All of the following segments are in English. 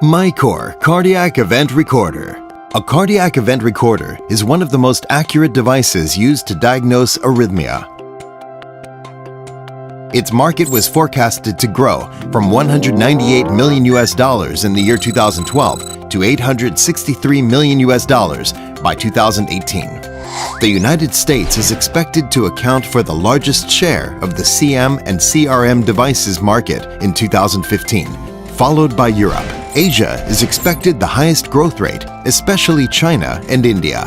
MiCor Cardiac Event Recorder. A cardiac event recorder is one of the most accurate devices used to diagnose arrhythmia. Its market was forecasted to grow from $198 million in the year 2012 to $863 million by 2018. The United States is expected to account for the largest share of the CM and CRM devices market in 2015, followed by Europe. Asia is expected the highest growth rate, especially China and India.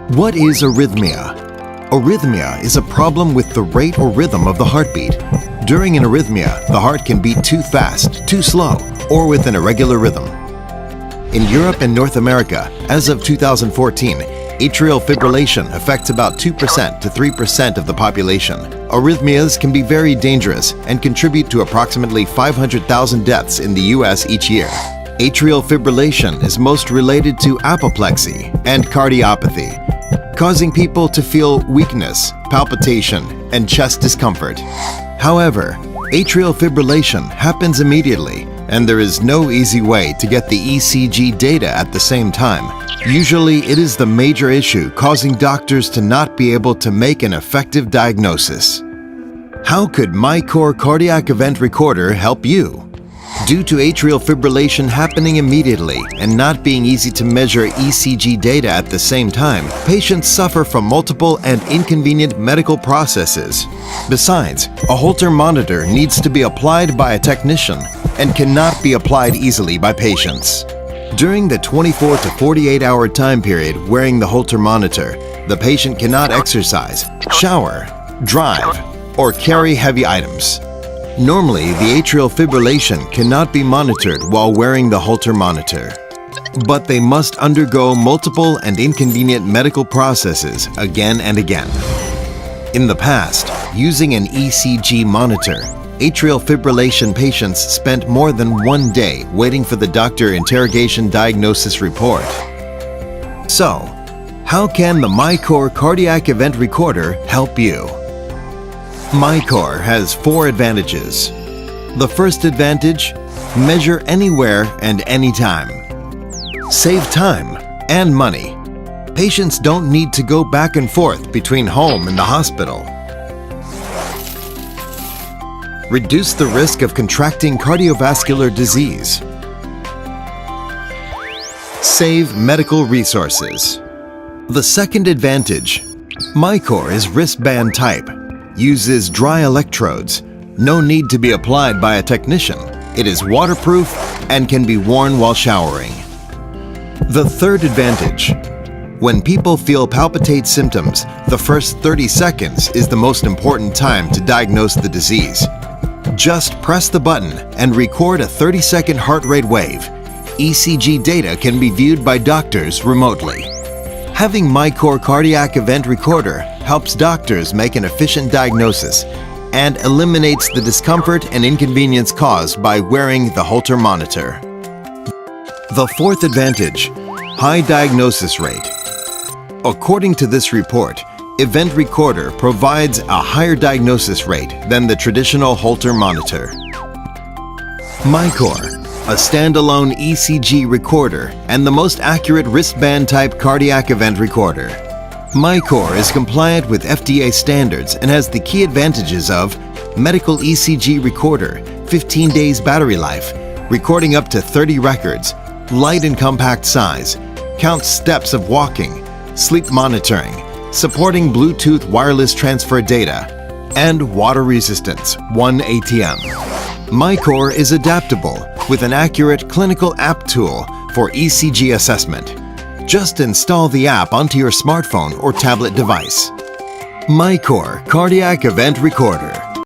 What is arrhythmia? Arrhythmia is a problem with the rate or rhythm of the heartbeat. During an arrhythmia, the heart can beat too fast, too slow, or with an irregular rhythm. In Europe and North America, as of 2014, atrial fibrillation affects about 2% to 3% of the population. Arrhythmias can be very dangerous and contribute to approximately 500,000 deaths in the US each year. Atrial fibrillation is most related to apoplexy and cardiopathy, causing people to feel weakness, palpitation, and chest discomfort. However, atrial fibrillation happens immediately, and there is no easy way to get the ECG data at the same time. Usually, it is the major issue causing doctors to not be able to make an effective diagnosis. How could MiCor Cardiac Event Recorder help you? Due to atrial fibrillation happening immediately and not being easy to measure ECG data at the same time, patients suffer from multiple and inconvenient medical processes. Besides, a Holter monitor needs to be applied by a technician and cannot be applied easily by patients. During the 24 to 48-hour time period wearing the Holter monitor, the patient cannot exercise, shower, drive, or carry heavy items. Normally, the atrial fibrillation cannot be monitored while wearing the Holter monitor, but they must undergo multiple and inconvenient medical processes again and again. In the past, using an ECG monitor, atrial fibrillation patients spent more than 1 day waiting for the doctor interrogation diagnosis report. So, how can the MiCor Cardiac Event Recorder help you? MiCor has 4 advantages. The first advantage, measure anywhere and anytime. Save time and money. Patients don't need to go back and forth between home and the hospital. Reduce the risk of contracting cardiovascular disease. Save medical resources. The second advantage, MiCor is wristband type. Uses dry electrodes. No need to be applied by a technician. It is waterproof and can be worn while showering. The third advantage, when people feel palpitate symptoms, the first 30 seconds is the most important time to diagnose the disease. Just press the button and record a 30-second heart rate wave. ECG data can be viewed by doctors remotely. Having MiCor Cardiac Event Recorder helps doctors make an efficient diagnosis and eliminates the discomfort and inconvenience caused by wearing the Holter monitor. The fourth advantage, high diagnosis rate. According to this report, Event Recorder provides a higher diagnosis rate than the traditional Holter monitor. MiCor, a standalone ECG recorder and the most accurate wristband-type cardiac event recorder. MiCor is compliant with FDA standards and has the key advantages of medical ECG recorder, 15 days battery life, recording up to 30 records, light and compact size, counts steps of walking, sleep monitoring, supporting Bluetooth wireless transfer data, and water resistance, 1 ATM. MiCor is adaptable with an accurate clinical app tool for ECG assessment. Just install the app onto your smartphone or tablet device. MiCor Cardiac Event Recorder.